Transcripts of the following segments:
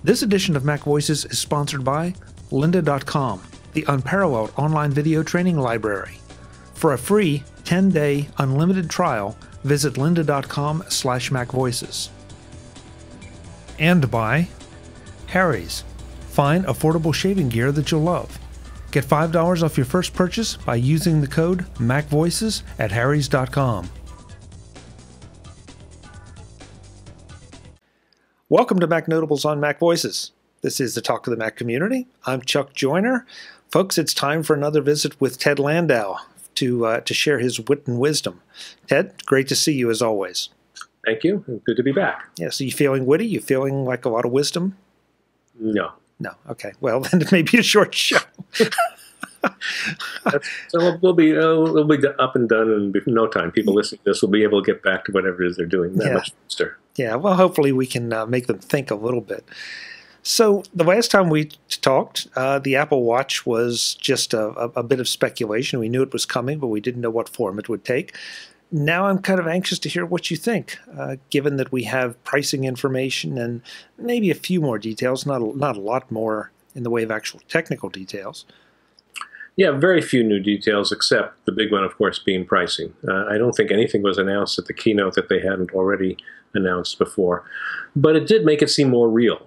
This edition of Mac Voices is sponsored by Lynda.com, the unparalleled online video training library. For a free 10-day unlimited trial, visit lynda.com/macvoices. And by Harry's. Find affordable shaving gear that you'll love. Get $5 off your first purchase by using the code MacVoices at harrys.com. Welcome to Mac Notables on Mac Voices. This is the Talk of the Mac community. I'm Chuck Joyner. Folks, it's time for another visit with Ted Landau to share his wit and wisdom. Ted, great to see you as always. Thank you. Good to be back. Yeah, so you feeling witty? You feeling like a lot of wisdom? No. No. Okay. Well, then it may be a short show. So we'll be up and done in no time. People listening to this will be able to get back to whatever it is they're doing that much faster. Yeah. Well, hopefully we can make them think a little bit. So the last time we talked, the Apple Watch was just a bit of speculation. We knew it was coming, but we didn't know what form it would take. Now I'm kind of anxious to hear what you think, given that we have pricing information and maybe a few more details, not a lot more in the way of actual technical details. Yeah, very few new details, except the big one, of course, being pricing. I don't think anything was announced at the keynote that they hadn't already announced before. But it did make it seem more real.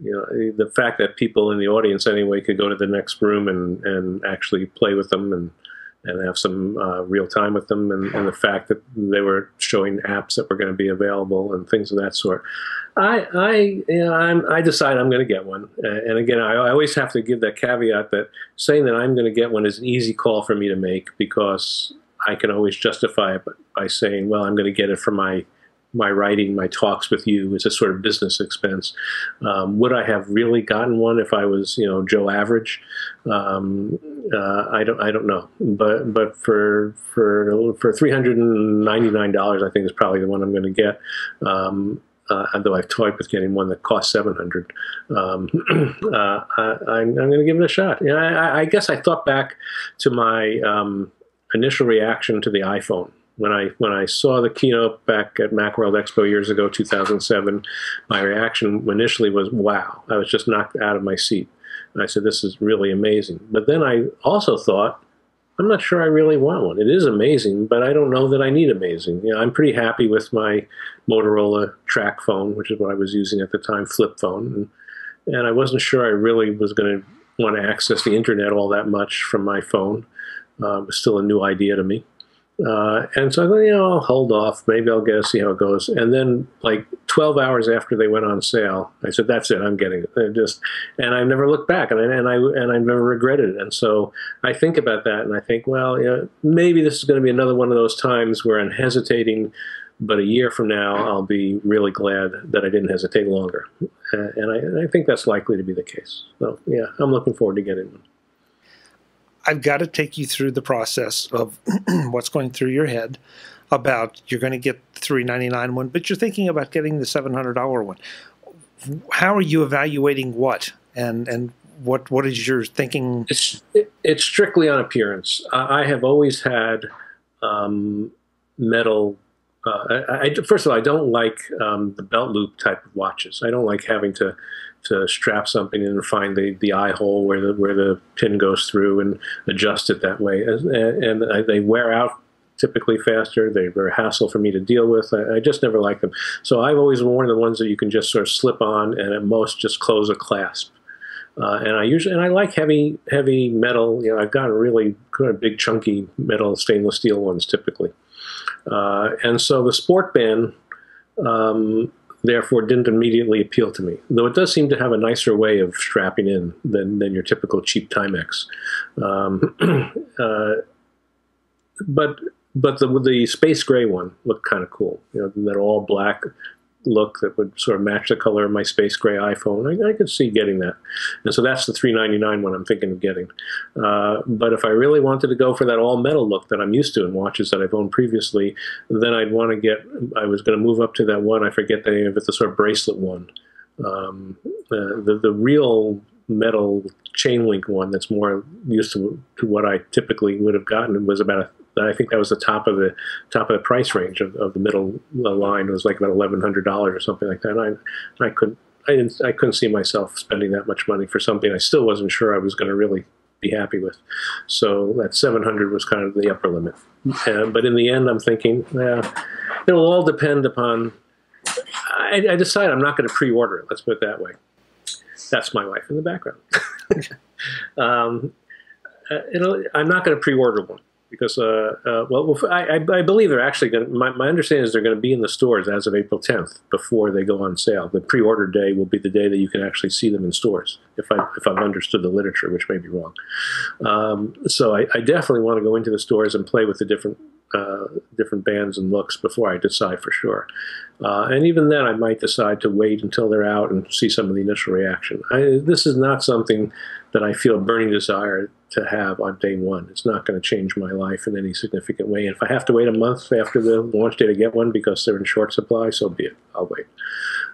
You know, the fact that people in the audience anyway could go to the next room and actually play with them and have some real time with them, and the fact that they were showing apps that were going to be available and things of that sort. I decide I'm going to get one. And again, I always have to give that caveat that saying that I'm going to get one is an easy call for me to make, because I can always justify it by saying, well, I'm going to get it for my writing, my talks with you. It's a sort of business expense. Would I have really gotten one if I was, Joe Average? I don't know. But for $399, I think is probably the one I'm going to get. Although I've toyed with getting one that costs $700, I'm going to give it a shot. I guess I thought back to my initial reaction to the iPhone. When I saw the keynote back at Macworld Expo years ago, 2007, my reaction initially was, wow. I was just knocked out of my seat. And I said, this is really amazing. But then I also thought, I'm not sure I really want one. It is amazing, but I don't know that I need amazing. I'm pretty happy with my Motorola track phone, which is what I was using at the time, flip phone. And I wasn't sure I really was going to want to access the internet all that much from my phone. It was still a new idea to me. And so I thought, I'll hold off. Maybe I'll get it, see how it goes. And then, like 12 hours after they went on sale, I said, "That's it. I'm getting it." And I never looked back, and I never regretted it. And so I think about that, and I think, well, maybe this is going to be another one of those times where I'm hesitating, but a year from now, I'll be really glad that I didn't hesitate longer. And I think that's likely to be the case. So yeah, I'm looking forward to getting one. I've got to take you through the process of what's going through your head about you're going to get the $399 one, but you're thinking about getting the $700 one. How are you evaluating what? And what is your thinking? It's strictly on appearance. I have always had metal. First of all, I don't like the belt loop type of watches. I don't like having to strap something in and find the eye hole where the pin goes through and adjust it that way. And they wear out typically faster. They're a hassle for me to deal with. I just never like them. So I've always worn the ones that you can just sort of slip on and at most just close a clasp. And I like heavy metal. I've got really kind of big chunky metal stainless steel ones typically. And so the sport band therefore didn't immediately appeal to me, though it does seem to have a nicer way of strapping in than your typical cheap Timex. But the space gray one looked kind of cool. That all black look that would sort of match the color of my space gray iPhone. I could see getting that. And so that's the $399 one I'm thinking of getting. But if I really wanted to go for that all metal look that I'm used to in watches that I've owned previously, then I was going to move up to that one, I forget the name of it, the sort of bracelet one. The real metal chain link one that's more used to what I typically would have gotten was about I think that was the top of the price range of the middle line. It was like about $1,100 or something like that. And I I couldn't see myself spending that much money for something I still wasn't sure I was going to really be happy with. So that 700 was kind of the upper limit. But in the end, I'm thinking, it will all depend upon. I decided I'm not going to pre-order it. Let's put it that way. That's my wife in the background. I'm not going to pre-order one because, I believe they're actually going to, my understanding is they're going to be in the stores as of April 10th before they go on sale. The pre-order day will be the day that you can actually see them in stores, if I've understood the literature, which may be wrong. So I definitely want to go into the stores and play with the different bands and looks before I decide for sure. And even then, I might decide to wait until they're out and see some of the initial reaction. This is not something that I feel a burning desire to have on day one. It's not going to change my life in any significant way. And if I have to wait a month after the launch day to get one because they're in short supply, so be it. I'll wait.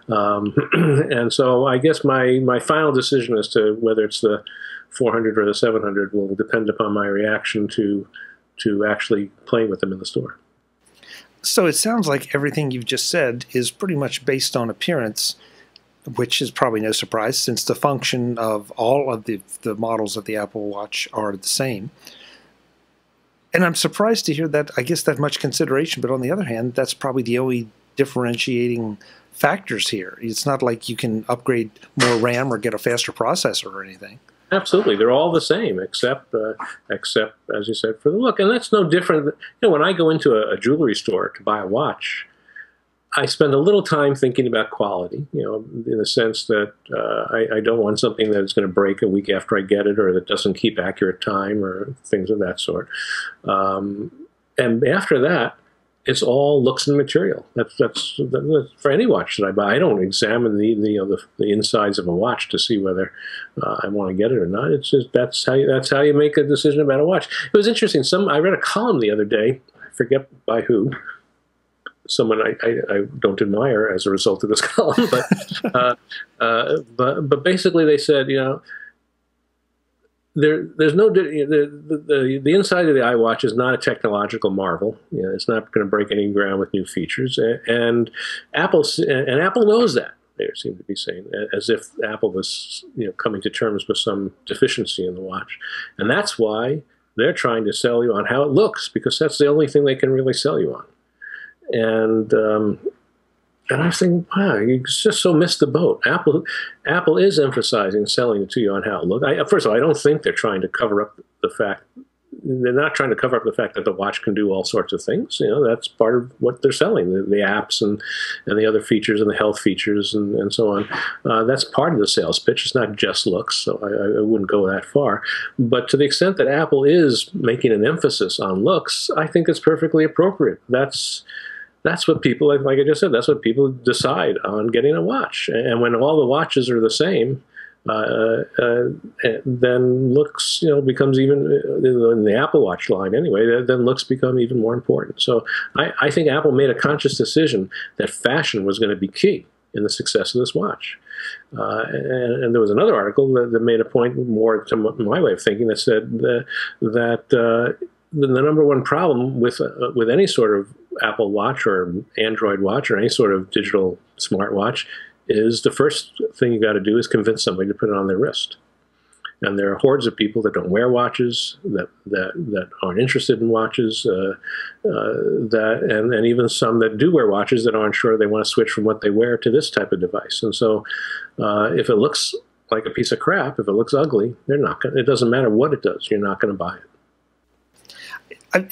And so I guess my final decision as to whether it's the 400 or the 700 will depend upon my reaction to actually playing with them in the store. So it sounds like everything you've just said is pretty much based on appearance, which is probably no surprise since the function of all of the models of the Apple Watch are the same. And I'm surprised to hear that, I guess, that much consideration. But on the other hand, that's probably the only differentiating factors here. It's not like you can upgrade more RAM or get a faster processor or anything. Absolutely, they're all the same, except as you said, for the look, and that's no different. When I go into a jewelry store to buy a watch, I spend a little time thinking about quality. In the sense that I don't want something that is going to break a week after I get it, or that doesn't keep accurate time, or things of that sort. And after that, it's all looks and material. That's for any watch that I buy. I don't examine the insides of a watch to see whether I want to get it or not. It's just that's how you make a decision about a watch. It was interesting. I read a column the other day. I forget by who. Someone I don't admire as a result of this column, but basically they said, there's no the inside of the iWatch is not a technological marvel. It's not going to break any ground with new features, and Apple knows that. They seem to be saying, as if Apple was coming to terms with some deficiency in the watch, and that's why they're trying to sell you on how it looks, because that's the only thing they can really sell you on. And I think, wow, you just so missed the boat. Apple is emphasizing selling it to you on how it looks. First of all, I don't think they're trying to cover up the fact. They're not trying to cover up the fact that the watch can do all sorts of things. That's part of what they're selling, the apps and the other features and the health features and so on. That's part of the sales pitch. It's not just looks, so I wouldn't go that far. But to the extent that Apple is making an emphasis on looks, I think it's perfectly appropriate. That's what people, like I just said, that's what people decide on getting a watch. And when all the watches are the same, then looks, becomes even, in the Apple Watch line anyway, then looks become even more important. So I think Apple made a conscious decision that fashion was going to be key in the success of this watch. And there was another article that made a point more to my way of thinking that said that the number one problem with any sort of Apple Watch or Android watch or any sort of digital smartwatch is the first thing you got to do is convince somebody to put it on their wrist. And there are hordes of people that don't wear watches, that aren't interested in watches, and even some that do wear watches that aren't sure they want to switch from what they wear to this type of device. And so if it looks like a piece of crap, if it looks ugly, they're not going. It doesn't matter what it does, you're not going to buy it.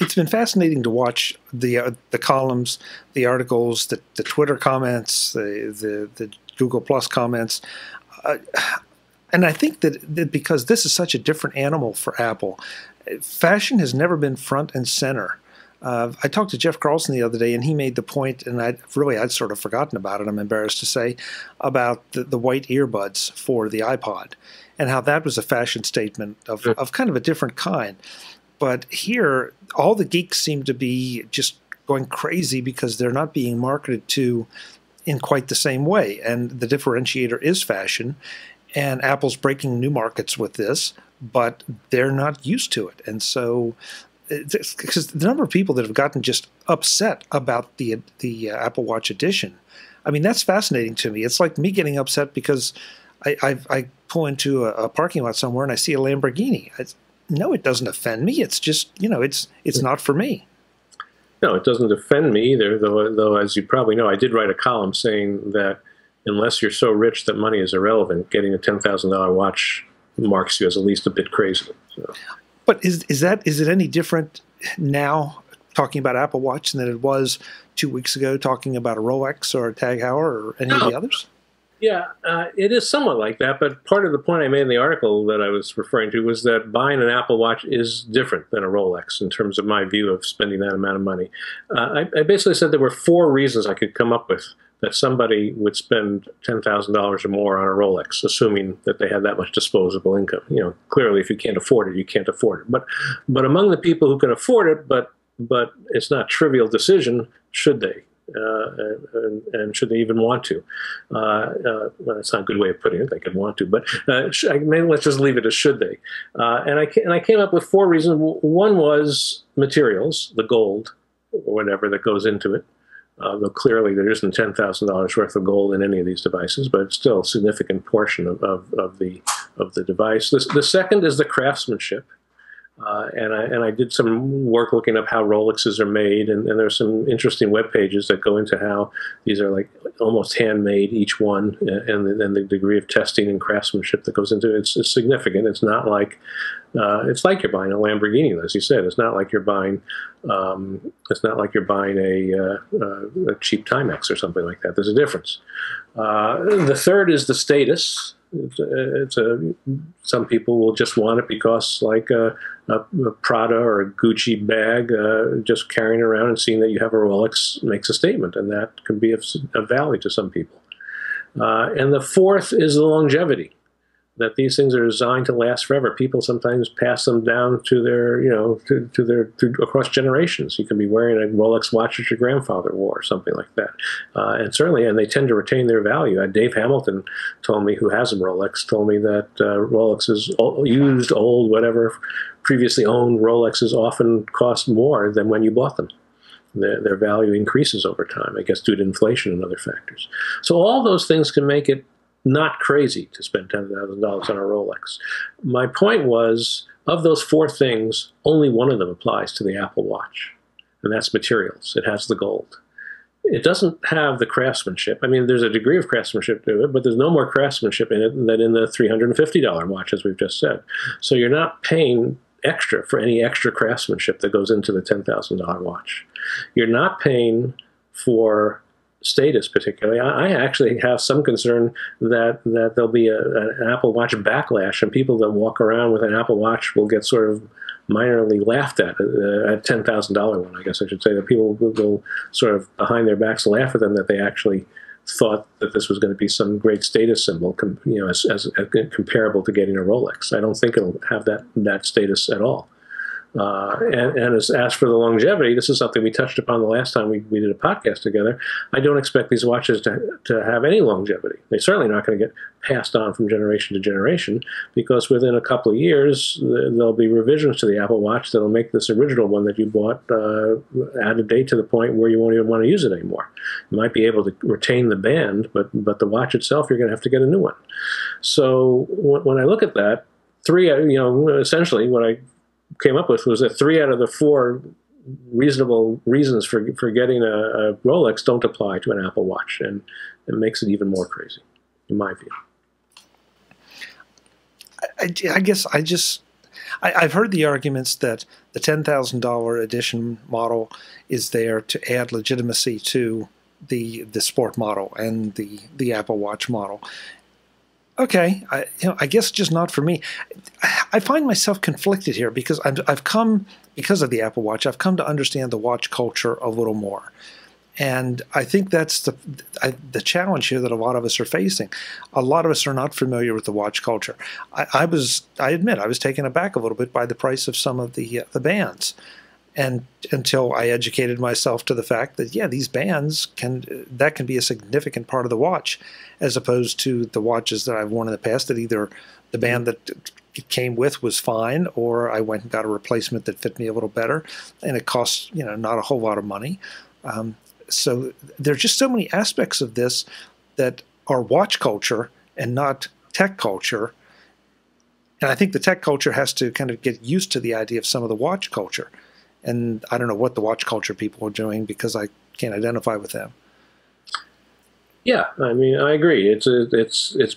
It's been fascinating to watch the columns, the articles, the Twitter comments, the Google Plus comments, and I think that because this is such a different animal for Apple, fashion has never been front and center. I talked to Jeff Carlson the other day, and he made the point, and I'd sort of forgotten about it, I'm embarrassed to say, about the white earbuds for the iPod, and how that was a fashion statement of kind of a different kind. But here, all the geeks seem to be just going crazy because they're not being marketed to in quite the same way. And the differentiator is fashion. And Apple's breaking new markets with this, but they're not used to it. And so, because the number of people that have gotten just upset about the Apple Watch Edition, I mean, that's fascinating to me. It's like me getting upset because I pull into a parking lot somewhere and I see a Lamborghini. No, it doesn't offend me. It's just, it's not for me. No, it doesn't offend me either, though, as you probably know, I did write a column saying that unless you're so rich that money is irrelevant, getting a $10,000 watch marks you as at least a bit crazy. So. But is it any different now talking about Apple Watch than it was 2 weeks ago talking about a Rolex or a Tag Heuer or any of the others? Yeah, it is somewhat like that, but part of the point I made in the article that I was referring to was that buying an Apple Watch is different than a Rolex in terms of my view of spending that amount of money. I basically said there were 4 reasons I could come up with that somebody would spend $10,000 or more on a Rolex, assuming that they had that much disposable income. Clearly, if you can't afford it, you can't afford it. But among the people who can afford it, but it's not a trivial decision, should they? And should they even want to? Well, that's not a good way of putting it. They could want to, but maybe let's just leave it as should they. And I came up with 4 reasons. One was materials, the gold or whatever that goes into it. Though clearly there isn't $10,000 worth of gold in any of these devices, but it's still a significant portion of the device. The second is the craftsmanship. And I did some work looking up how Rolexes are made, and there's some interesting web pages that go into how these are like almost handmade, each one, and the degree of testing and craftsmanship that goes into it. It's significant. It's not like it's like you're buying a Lamborghini, as you said. It's not like you're buying a cheap Timex or something like that. There's a difference. The third is the status. Some people will just want it because, like a Prada or a Gucci bag, just carrying around and seeing that you have a Rolex makes a statement, and that can be of value to some people. And the fourth is the longevity. That these things are designed to last forever. People sometimes pass them down to their, across generations. You can be wearing a Rolex watch that your grandfather wore, or something like that. And they tend to retain their value. Dave Hamilton told me, who has a Rolex, told me that Rolexes, used, old, whatever, previously owned Rolexes often cost more than when you bought them. Their value increases over time, I guess, due to inflation and other factors. So all those things can make it not crazy to spend $10,000 on a Rolex. My point was, of those 4 things, only one of them applies to the Apple Watch, and that's materials. It has the gold. It doesn't have the craftsmanship. I mean, there's a degree of craftsmanship to it, but there's no more craftsmanship in it than in the $350 watch, as we've just said. So you're not paying extra for any extra craftsmanship that goes into the $10,000 watch. You're not paying for status, particularly. I actually have some concern that there'll be an Apple Watch backlash, and people that walk around with an Apple Watch will get sort of minorly laughed at $10,000 one, I guess I should say, that people will sort of behind their backs laugh at them, that they actually thought that this was going to be some great status symbol, as comparable to getting a Rolex. I don't think it'll have that status at all. And as for the longevity, this is something we touched upon the last time we did a podcast together. I don't expect these watches to have any longevity. They're certainly not going to get passed on from generation to generation, because within a couple of years, there'll be revisions to the Apple Watch that'll make this original one that you bought out of date to the point where you won't even want to use it anymore. You might be able to retain the band, but the watch itself, you're going to have to get a new one. So when I look at that, essentially what I came up with was that 3 out of the 4 reasonable reasons for getting a Rolex don't apply to an Apple Watch, and it makes it even more crazy, in my view. I guess I've heard the arguments that the $10,000 edition model is there to add legitimacy to the sport model and the Apple Watch model. Okay, I guess just not for me. I find myself conflicted here because because of the Apple Watch, I've come to understand the watch culture a little more. And I think that's the challenge here that a lot of us are facing. A lot of us are not familiar with the watch culture. I admit, I was taken aback a little bit by the price of some of the bands. And until I educated myself to the fact that, yeah, these bands can be a significant part of the watch, as opposed to the watches that I've worn in the past that either the band that it came with was fine, or I went and got a replacement that fit me a little better, and it costs not a whole lot of money. So there are just so many aspects of this that are watch culture and not tech culture. And I think the tech culture has to kind of get used to the idea of some of the watch culture. And I don't know what the watch culture people are doing because I can't identify with them. Yeah, I mean, I agree. It's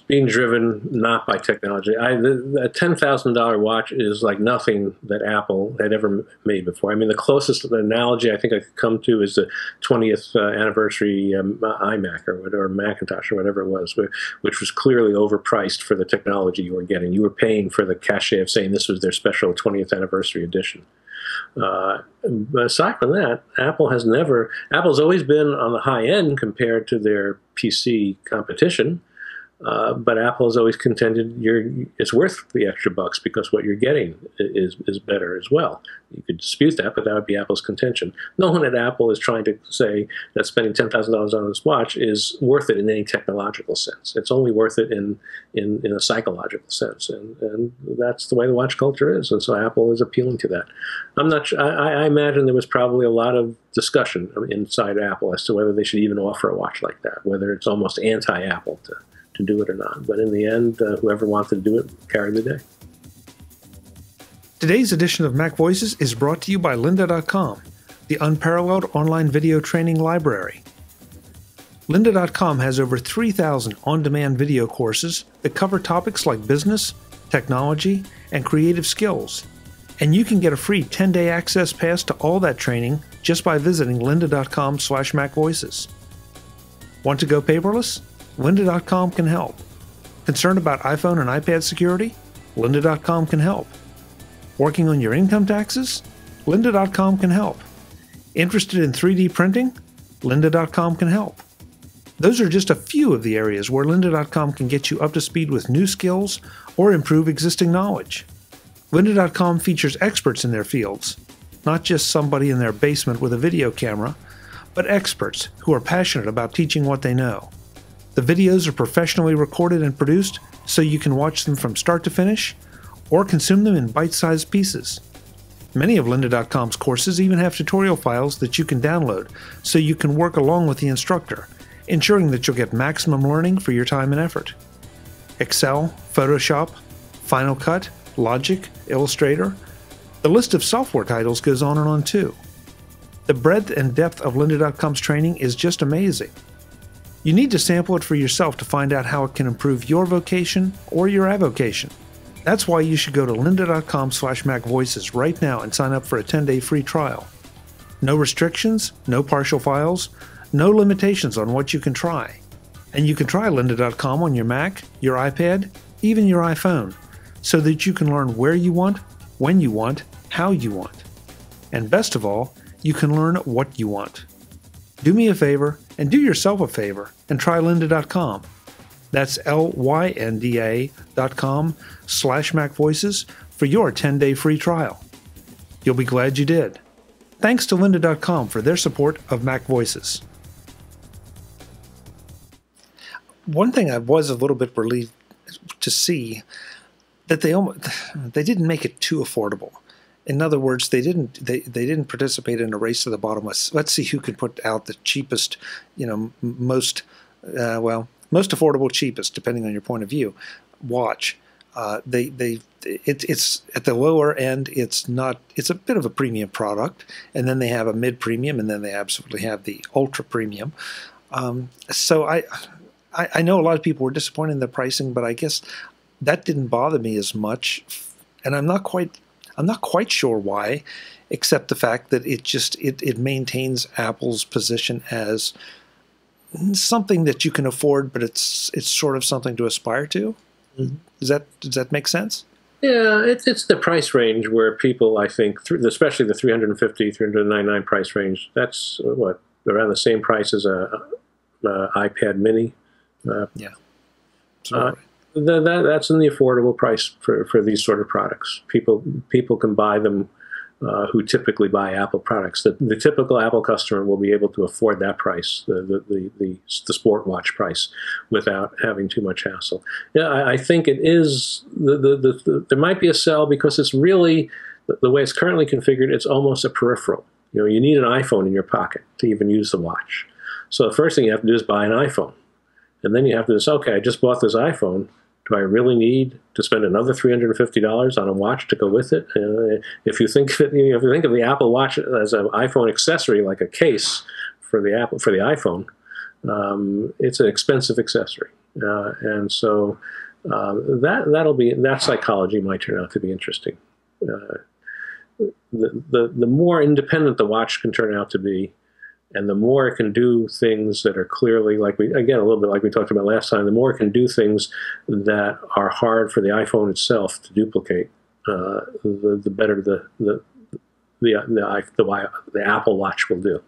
being driven not by technology. A $10,000 watch is like nothing that Apple had ever made before. I mean, the closest analogy I think I could come to is the 20th anniversary iMac or Macintosh or whatever it was, which was clearly overpriced for the technology you were getting. You were paying for the cachet of saying this was their special 20th anniversary edition. But aside from that, Apple's always been on the high end compared to their PC competition. But Apple has always contended it's worth the extra bucks because what you're getting is better as well. You could dispute that, but that would be Apple's contention. No one at Apple is trying to say that spending $10,000 on this watch is worth it in any technological sense. It's only worth it in a psychological sense, and that's the way the watch culture is. And so Apple is appealing to that. I'm not sure. I imagine there was probably a lot of discussion inside Apple as to whether they should even offer a watch like that, whether it's almost anti-Apple to do it or not. But in the end, whoever wanted to do it carried the day. Today's edition of MacVoices is brought to you by Lynda.com, the unparalleled online video training library. Lynda.com has over 3,000 on-demand video courses that cover topics like business, technology, and creative skills. And you can get a free 10-day access pass to all that training just by visiting lynda.com/MacVoices. Want to go paperless? Lynda.com can help. Concerned about iPhone and iPad security? Lynda.com can help. Working on your income taxes? Lynda.com can help. Interested in 3D printing? Lynda.com can help. Those are just a few of the areas where Lynda.com can get you up to speed with new skills or improve existing knowledge. Lynda.com features experts in their fields, not just somebody in their basement with a video camera, but experts who are passionate about teaching what they know. The videos are professionally recorded and produced so you can watch them from start to finish or consume them in bite-sized pieces. Many of Lynda.com's courses even have tutorial files that you can download so you can work along with the instructor, ensuring that you'll get maximum learning for your time and effort. Excel, Photoshop, Final Cut, Logic, Illustrator. The list of software titles goes on and on too. The breadth and depth of Lynda.com's training is just amazing. You need to sample it for yourself to find out how it can improve your vocation or your avocation. That's why you should go to lynda.com/MacVoices right now and sign up for a 10-day free trial. No restrictions, no partial files, no limitations on what you can try. And you can try lynda.com on your Mac, your iPad, even your iPhone, so that you can learn where you want, when you want, how you want. And best of all, you can learn what you want. Do me a favor and do yourself a favor and try lynda.com. That's lynda.com/MacVoices for your 10-day free trial. You'll be glad you did. Thanks to lynda.com for their support of MacVoices. One thing I was a little bit relieved to see that they didn't make it too affordable. In other words, they didn't participate in a race to the bottom. Let's see who can put out the cheapest, most affordable, cheapest, depending on your point of view, watch. It's at the lower end. It's a bit of a premium product, and then they have a mid-premium, and then they absolutely have the ultra premium. So I know a lot of people were disappointed in the pricing, but I guess that didn't bother me as much, and I'm not quite sure why, except the fact that it maintains Apple's position as something that you can afford, but it's sort of something to aspire to. Mm-hmm. Does that make sense? Yeah, it's the price range where people, I think, especially the $350, $399 price range, that's around the same price as a iPad Mini. Yeah. That's in the affordable price for these sort of products. People can buy them who typically buy Apple products. The typical Apple customer will be able to afford that price, the sport watch price, without having too much hassle. Yeah, I think it is there might be a sell because it's really the way it's currently configured. It's almost a peripheral. You know, you need an iPhone in your pocket to even use the watch. So the first thing you have to do is buy an iPhone. And then you have to say, okay, I just bought this iPhone. Do I really need to spend another $350 on a watch to go with it? If you think of it, if you think of the Apple Watch as an iPhone accessory, like a case for the iPhone, it's an expensive accessory, and so that psychology might turn out to be interesting. The more independent the watch can turn out to be, and the more it can do things that are clearly, like a little bit like we talked about last time, the more it can do things that are hard for the iPhone itself to duplicate, the better the Apple Watch will do.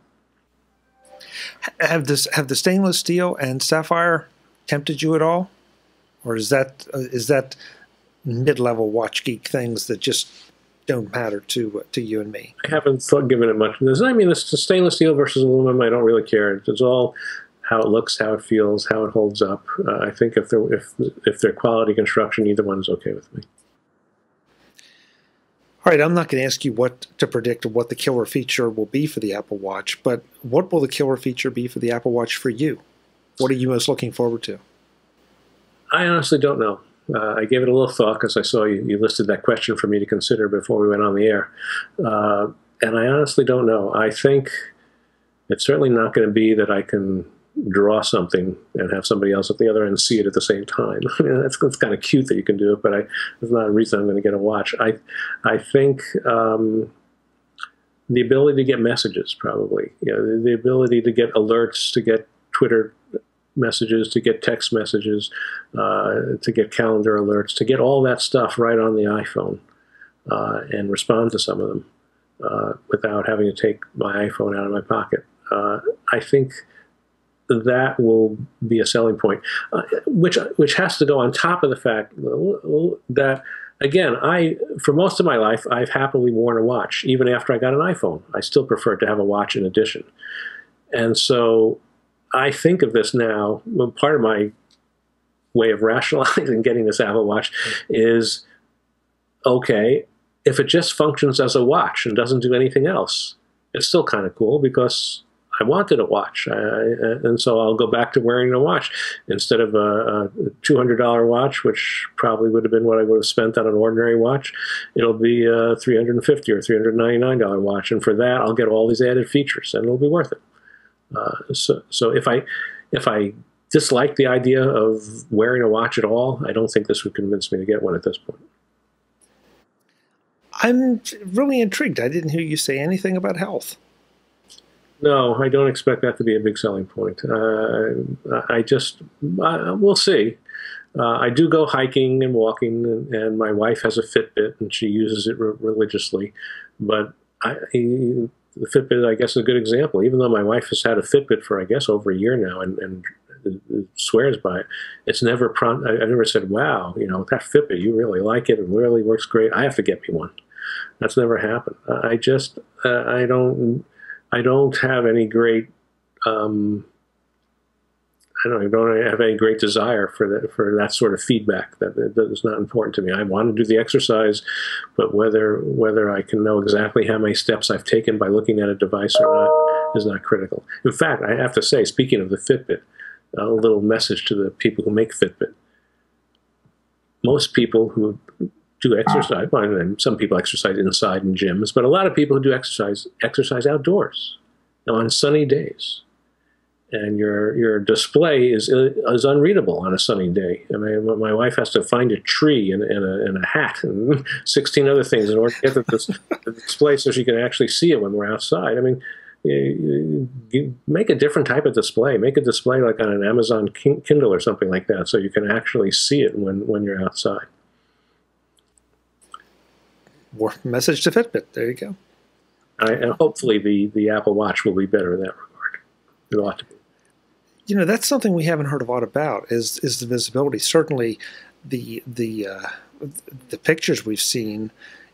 Have the stainless steel and sapphire tempted you at all, or is that mid-level watch geek things that just don't matter to you and me? I haven't given it much. I mean, it's stainless steel versus aluminum. I don't really care. It's all how it looks, how it feels, how it holds up. I think if they're quality construction, either one's okay with me. All right, I'm not going to ask you what to predict what the killer feature will be for the Apple Watch, but what will the killer feature be for the Apple Watch for you? What are you most looking forward to? I honestly don't know. I gave it a little thought because I saw you listed that question for me to consider before we went on the air. And I honestly don't know. I think it's certainly not going to be that I can draw something and have somebody else at the other end see it at the same time. I mean, it's kind of cute that you can do it, but it's not a reason I'm going to get a watch. I think the ability to get messages, probably. You know, the ability to get alerts, to get Twitter messages, to get text messages, to get calendar alerts, to get all that stuff right on the iPhone and respond to some of them without having to take my iPhone out of my pocket. I think that will be a selling point, which has to go on top of the fact that, again, for most of my life, I've happily worn a watch. Even after I got an iPhone, I still prefer to have a watch in addition. And so I think of this now, well, part of my way of rationalizing getting this Apple Watch is, okay, if it just functions as a watch and doesn't do anything else, it's still kind of cool because I wanted a watch. And so I'll go back to wearing a watch instead of a $200 watch, which probably would have been what I would have spent on an ordinary watch. It'll be a $350 or $399 watch. And for that, I'll get all these added features and it'll be worth it. So if I dislike the idea of wearing a watch at all, I don't think this would convince me to get one at this point. I'm really intrigued. I didn't hear you say anything about health. No, I don't expect that to be a big selling point. We'll see. I do go hiking and walking, and my wife has a Fitbit, and she uses it religiously. But the Fitbit, I guess, is a good example. Even though my wife has had a Fitbit for, I guess, over a year now, and swears by it, it's never I've never said, "Wow, you know, that Fitbit, you really like it, and really works great. I have to get me one." That's never happened. I don't have any great. I don't have any great desire for that sort of feedback. That is not important to me. I want to do the exercise, but whether I can know exactly how many steps I've taken by looking at a device or not is not critical. In fact, I have to say, speaking of the Fitbit, a little message to the people who make Fitbit. Most people who do exercise, well, and some people exercise inside in gyms, but a lot of people who do exercise outdoors on sunny days. And your display is unreadable on a sunny day. I mean, my wife has to find a tree and a hat and 16 other things in order to get the display so she can actually see it when we're outside. I mean, you make a different type of display. Make a display like on an Amazon Kindle or something like that so you can actually see it when you're outside. More message to Fitbit. There you go. And hopefully the Apple Watch will be better in that regard. It ought to be. You know, that's something we haven't heard a lot about is the visibility. Certainly, the pictures we've seen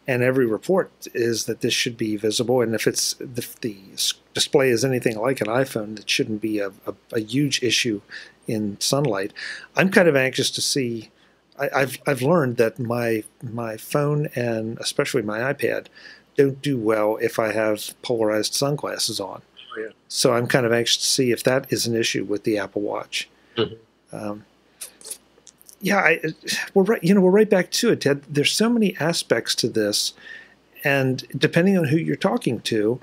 and every report is that this should be visible. And if the display is anything like an iPhone, it shouldn't be a huge issue in sunlight. I'm kind of anxious to see. I've learned that my phone and especially my iPad don't do well if I have polarized sunglasses on. Oh, yeah. So I'm kind of anxious to see if that is an issue with the Apple Watch. Mm-hmm. Yeah, we're right. We're right back to it, Ted. There's so many aspects to this, and depending on who you're talking to,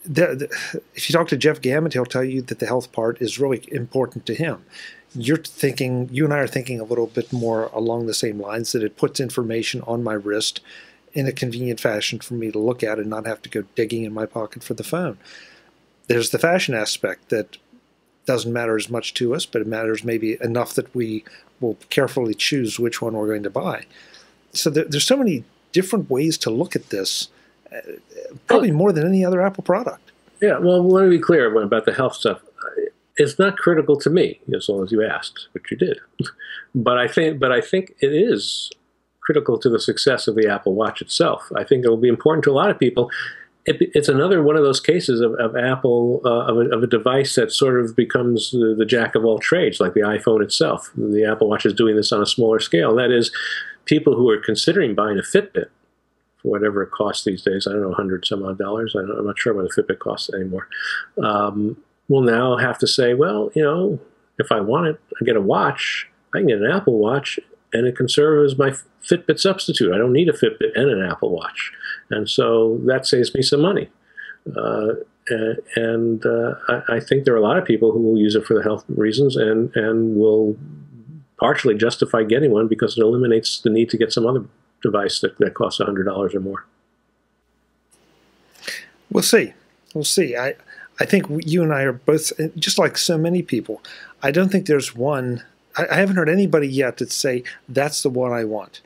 if you talk to Jeff Gammon, he'll tell you that the health part is really important to him. You and I are thinking a little bit more along the same lines, that it puts information on my wrist in a convenient fashion for me to look at and not have to go digging in my pocket for the phone. There's the fashion aspect that doesn't matter as much to us, but it matters maybe enough that we will carefully choose which one we're going to buy. So there's so many different ways to look at this, probably more than any other Apple product. Yeah, well, let me be clear about the health stuff. It's not critical to me, as long as you asked, which you did. But I think it is critical to the success of the Apple Watch itself. I think it will be important to a lot of people. It's another one of those cases of Apple, of a device that sort of becomes the jack of all trades, like the iPhone itself. The Apple Watch is doing this on a smaller scale. That is, people who are considering buying a Fitbit, for whatever it costs these days, I don't know, $100 some odd. I'm not sure what a Fitbit costs anymore, will now have to say, well, if I want it, I get a watch, I can get an Apple Watch, and it can serve as my Fitbit substitute. I don't need a Fitbit and an Apple Watch. And so that saves me some money. I think there are a lot of people who will use it for the health reasons and will partially justify getting one because it eliminates the need to get some other device that costs $100 or more. We'll see. I think you and I are both, just like so many people, I don't think there's one. I haven't heard anybody yet that say that's the one I want.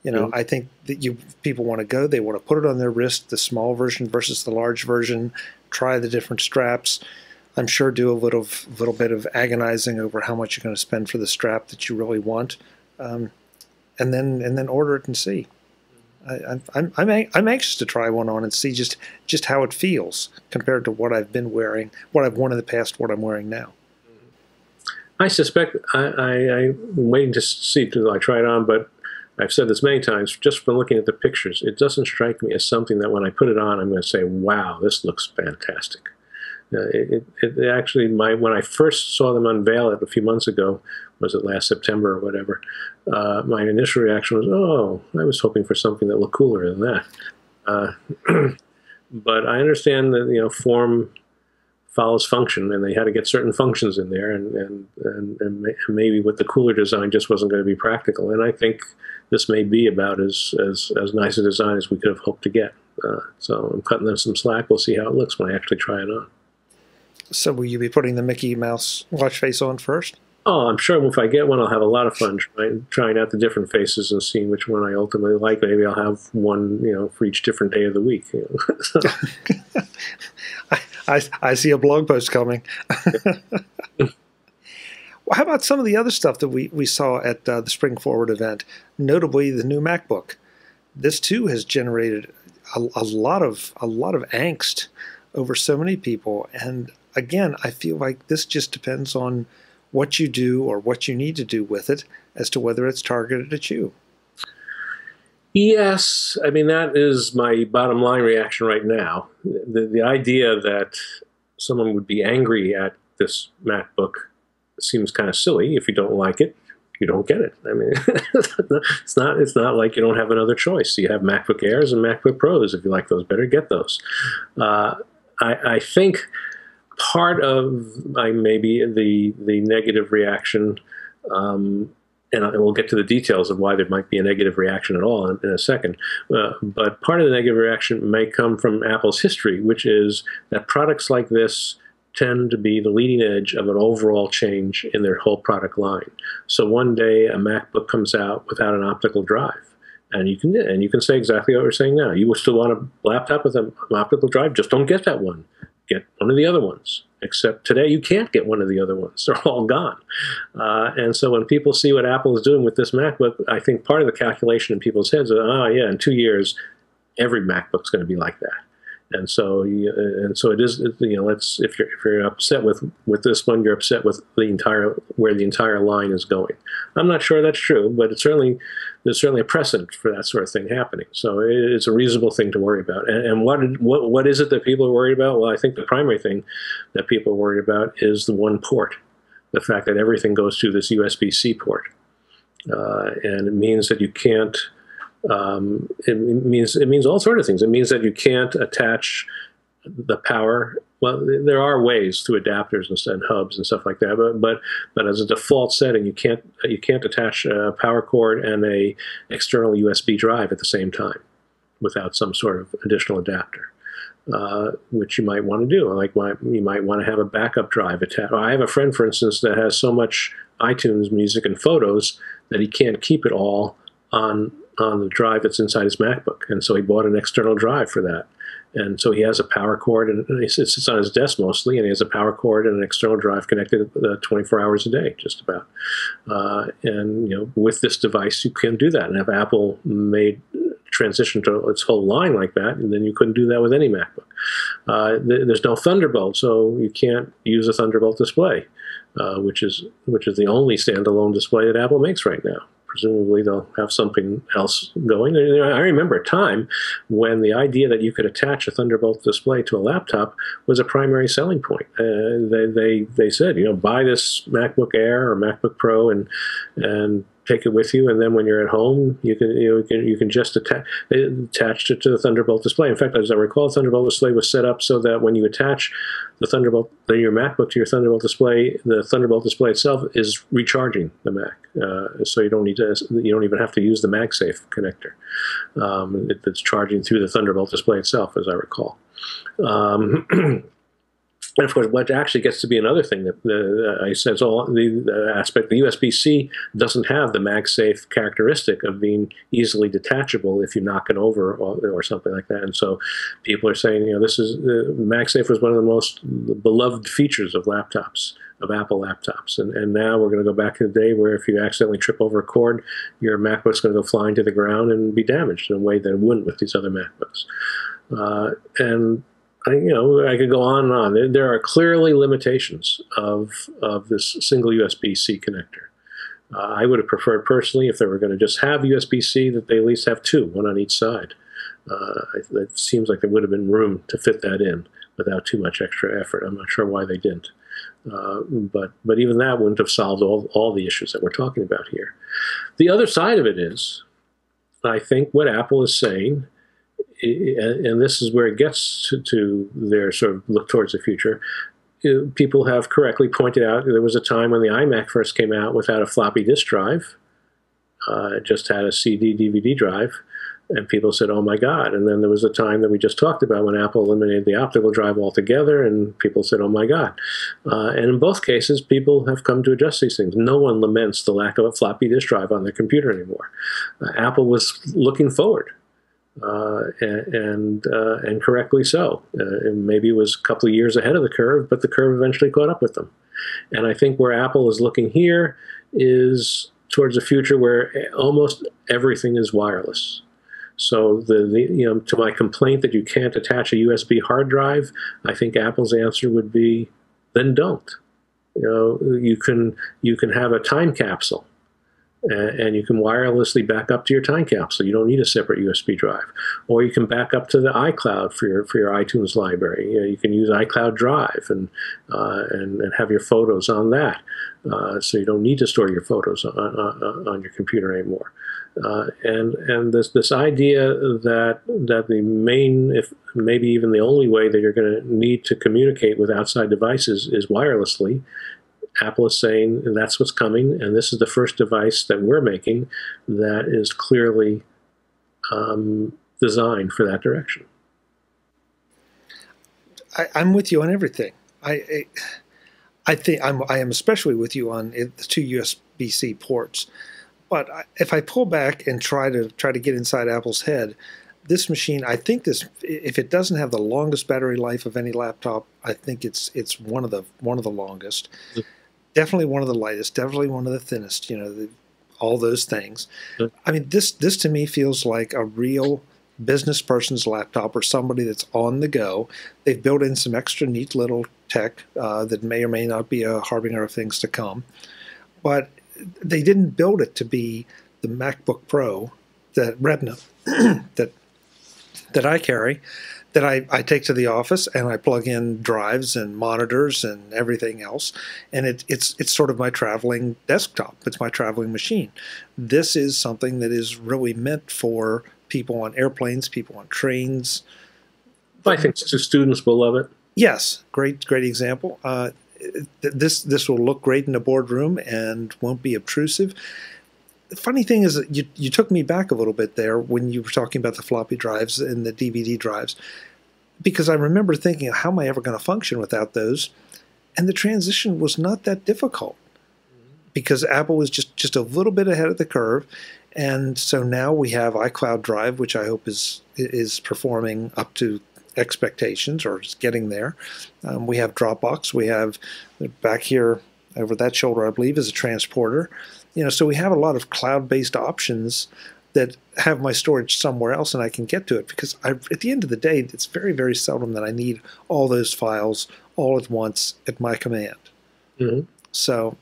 I think that people want to go, they want to put it on their wrist, the small version versus the large version, try the different straps. I'm sure do a little bit of agonizing over how much you're going to spend for the strap that you really want, and then order it and see. I'm anxious to try one on and see just how it feels compared to what I've been wearing, what I've worn in the past, what I'm wearing now. I suspect I'm waiting to see till I try it on, but I've said this many times, just from looking at the pictures, it doesn't strike me as something that when I put it on, I'm going to say, wow, this looks fantastic. It actually, when I first saw them unveil it a few months ago, was it last September or whatever, my initial reaction was, oh, I was hoping for something that looked cooler than that. But I understand that, form follows function, and they had to get certain functions in there, and maybe with the cooler design just wasn't going to be practical. And I think this may be about as nice a design as we could have hoped to get. So I'm cutting them some slack. We'll see how it looks when I actually try it on. So will you be putting the Mickey Mouse watch face on first? Oh, I'm sure if I get one, I'll have a lot of fun trying out the different faces and seeing which one I ultimately like. Maybe I'll have one, for each different day of the week. I see a blog post coming. Well, how about some of the other stuff that we saw at the Spring Forward event, notably the new MacBook? This too has generated a lot of angst over so many people, and again, I feel like this just depends on what you do or what you need to do with it as to whether it's targeted at you. Yes, I mean, that is my bottom line reaction right now. The idea that someone would be angry at this MacBook seems kind of silly. If you don't like it, you don't get it. I mean, it's not like you don't have another choice. You have MacBook Airs and MacBook Pros. If you like those better, get those. I think part of maybe the negative reaction, and we'll get to the details of why there might be a negative reaction at all in a second, but part of the negative reaction may come from Apple's history, which is that products like this tend to be the leading edge of an overall change in their whole product line. So one day a MacBook comes out without an optical drive, and you can say exactly what we're saying now. You will still want a laptop with an optical drive, just don't get that one. Get one of the other ones. Except today you can't get one of the other ones. They're all gone. And so when people see what Apple is doing with this MacBook, I think part of the calculation in people's heads is, in 2 years, every MacBook's going to be like that. and so it is. Let's if you're upset with this one, you're upset with the entire where the entire line is going. I'm not sure that's true, but there's certainly a precedent for that sort of thing happening. So it's a reasonable thing to worry about. And what is it that people are worried about? Well, I think the primary thing that people are worried about is the one port, the fact that everything goes through this USB-C port, and it means that you can't. It means all sorts of things. It means that you can't attach the power. Well, there are ways through adapters and hubs and stuff like that, but as a default setting, you can't attach a power cord and a external USB drive at the same time without some sort of additional adapter, which you might want to do. Like you might want to have a backup drive attached. I have a friend, for instance, that has so much iTunes music and photos that he can't keep it all on the drive that's inside his MacBook, and so he bought an external drive for that. And so he has a power cord, and it sits on his desk mostly, and he has a power cord and an external drive connected 24 hours a day, just about. And with this device, you can do that. And if Apple made transition to its whole line like that, and then you couldn't do that with any MacBook. There's no Thunderbolt, so you can't use a Thunderbolt display, which is the only standalone display that Apple makes right now. Presumably they'll have something else going. I remember a time when the idea that you could attach a Thunderbolt display to a laptop was a primary selling point. They said, buy this MacBook Air or MacBook Pro and take it with you, and then when you're at home, you can just attach it to the Thunderbolt display. In fact, as I recall, the Thunderbolt display was set up so that when you attach your MacBook to your Thunderbolt display, the Thunderbolt display itself is recharging the Mac, so you don't even have to use the MagSafe connector. It's charging through the Thunderbolt display itself, as I recall. And of course, what actually gets to be another thing that I said, the aspect, the USB-C doesn't have the MagSafe characteristic of being easily detachable if you knock it over or something like that. And so people are saying, MagSafe was one of the most beloved features of laptops, of Apple laptops. And now we're going to go back to the day where if you accidentally trip over a cord, your MacBook's going to go flying to the ground and be damaged in a way that it wouldn't with these other MacBooks. I could go on and on. There are clearly limitations of this single USB-C connector. I would have preferred personally, if they were going to just have USB-C, that they at least have two, one on each side. It seems like there would have been room to fit that in without too much extra effort. I'm not sure why they didn't. But even that wouldn't have solved all the issues that we're talking about here. The other side of it is, I think what Apple is saying, and this is where it gets to their sort of look towards the future. People have correctly pointed out there was a time when the iMac first came out without a floppy disk drive. It just had a CD-DVD drive, and people said, oh my God. And then there was a time that we just talked about when Apple eliminated the optical drive altogether, and people said, oh my God. And in both cases, people have come to adjust these things. No one laments the lack of a floppy disk drive on their computer anymore. Apple was looking forward. And correctly so. And maybe it was a couple of years ahead of the curve, but the curve eventually caught up with them. And I think where Apple is looking here is towards a future where almost everything is wireless. So to my complaint that you can't attach a USB hard drive, I think Apple's answer would be, then don't. You can have a time capsule. And you can wirelessly back up to your time capsule. You don't need a separate USB drive. Or you can back up to the iCloud for your iTunes library. You can use iCloud Drive and have your photos on that. So you don't need to store your photos on your computer anymore. And this idea that the main, if maybe even the only way that you're going to need to communicate with outside devices is wirelessly. Apple is saying that's what's coming, and this is the first device that we're making that is clearly designed for that direction. I'm with you on everything. I think I am especially with you on the two USB-C ports. But if I pull back and try to get inside Apple's head, this machine, I think if it doesn't have the longest battery life of any laptop, I think it's one of the longest. Mm-hmm. Definitely one of the lightest, definitely one of the thinnest, all those things. I mean, this to me feels like a real business person's laptop or somebody that's on the go. They've built in some extra neat little tech that may or may not be a harbinger of things to come. But they didn't build it to be the MacBook Pro, that Retina, that I carry, that I take to the office and I plug in drives and monitors and everything else. And it's sort of my traveling desktop. It's my traveling machine. This is something that is really meant for people on airplanes, people on trains. I think students will love it. Yes, great example. This will look great in a boardroom and won't be obtrusive. The funny thing is that you took me back a little bit there when you were talking about the floppy drives and the DVD drives, because I remember thinking, how am I ever going to function without those? And the transition was not that difficult because Apple was just a little bit ahead of the curve. And so now we have iCloud Drive, which I hope is performing up to expectations or is getting there. We have Dropbox. We have back here over that shoulder, I believe, is a transporter. So we have a lot of cloud-based options that have my storage somewhere else and I can get to it, because at the end of the day, it's very, very seldom that I need all those files all at once at my command. Mm-hmm. So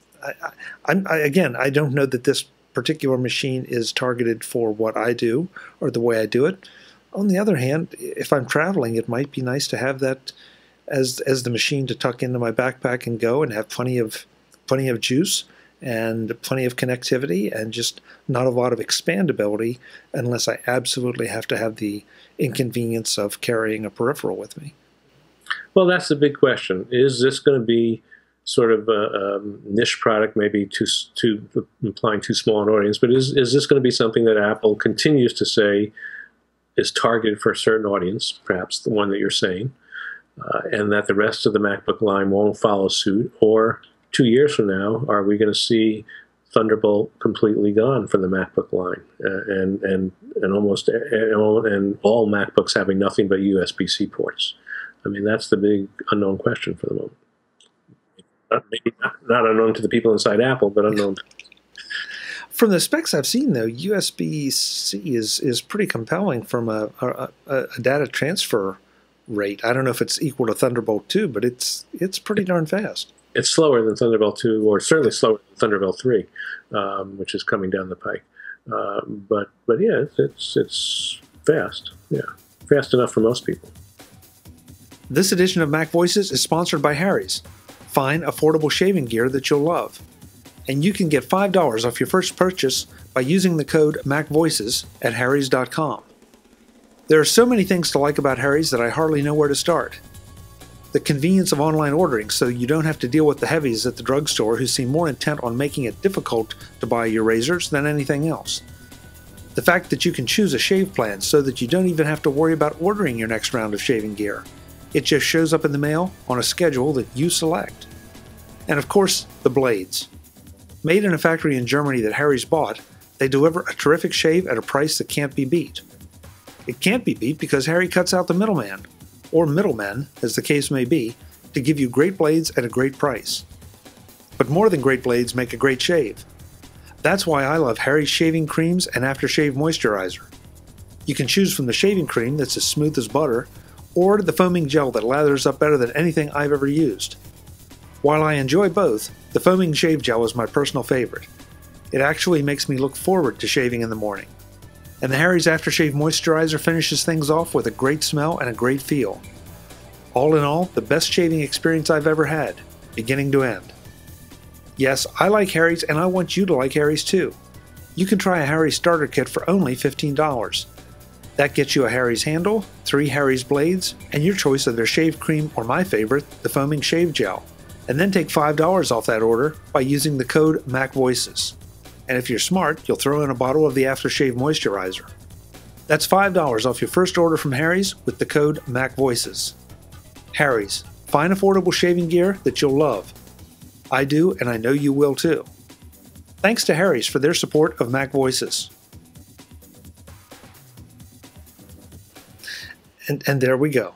again, I don't know that this particular machine is targeted for what I do or the way I do it. On the other hand, if I'm traveling, it might be nice to have that as the machine to tuck into my backpack and go and have plenty of juice and plenty of connectivity and just not a lot of expandability unless I absolutely have to have the inconvenience of carrying a peripheral with me. Well, that's the big question. Is this going to be sort of a niche product, maybe implying too small an audience, but is this going to be something that Apple continues to say is targeted for a certain audience, perhaps the one that you're saying, and that the rest of the MacBook line won't follow suit? Or 2 years from now, are we going to see Thunderbolt completely gone from the MacBook line, and all MacBooks having nothing but USB-C ports? I mean, that's the big unknown question for the moment. Maybe not unknown to the people inside Apple, but unknown. From the specs I've seen, though, USB-C is pretty compelling from a data transfer rate. I don't know if it's equal to Thunderbolt 2, but it's pretty darn fast. It's slower than Thunderbolt 2, or certainly slower than Thunderbolt 3, which is coming down the pike. But yeah, it's fast. Yeah, fast enough for most people. This edition of MacVoices is sponsored by Harry's. Find affordable shaving gear that you'll love. And you can get $5 off your first purchase by using the code MacVoices at harrys.com. There are so many things to like about Harry's that I hardly know where to start. The convenience of online ordering, so you don't have to deal with the heavies at the drugstore who seem more intent on making it difficult to buy your razors than anything else. The fact that you can choose a shave plan so that you don't even have to worry about ordering your next round of shaving gear. It just shows up in the mail on a schedule that you select. And of course, the blades. Made in a factory in Germany that Harry's bought, they deliver a terrific shave at a price that can't be beat. It can't be beat because Harry cuts out the middleman, or middlemen, as the case may be, to give you great blades at a great price. But more than great blades make a great shave. That's why I love Harry's shaving creams and aftershave moisturizer. You can choose from the shaving cream that's as smooth as butter, or the foaming gel that lathers up better than anything I've ever used. While I enjoy both, the foaming shave gel is my personal favorite. It actually makes me look forward to shaving in the morning. And the Harry's Aftershave Moisturizer finishes things off with a great smell and a great feel. All in all, the best shaving experience I've ever had, beginning to end. Yes, I like Harry's and I want you to like Harry's too. You can try a Harry's starter kit for only $15. That gets you a Harry's handle, 3 Harry's blades, and your choice of their shave cream or my favorite, the foaming shave gel. And then take $5 off that order by using the code MacVoices. And if you're smart, you'll throw in a bottle of the aftershave moisturizer. That's $5 off your first order from Harry's with the code MacVoices. Harry's, find affordable shaving gear that you'll love. I do, and I know you will too. Thanks to Harry's for their support of MacVoices. And there we go.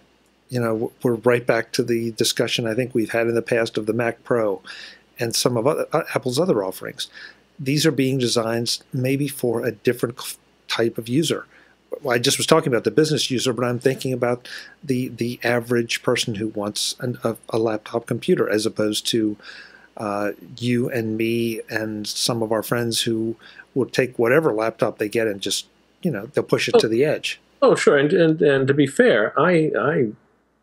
We're right back to the discussion I think we've had in the past of the Mac Pro and some of Apple's other offerings. These are being designed maybe for a different type of user. well, I just was talking about the business user, but I'm thinking about the average person who wants a laptop computer, as opposed to you and me and some of our friends who will take whatever laptop they get and just, they'll push it to the edge. Oh, sure. And to be fair, I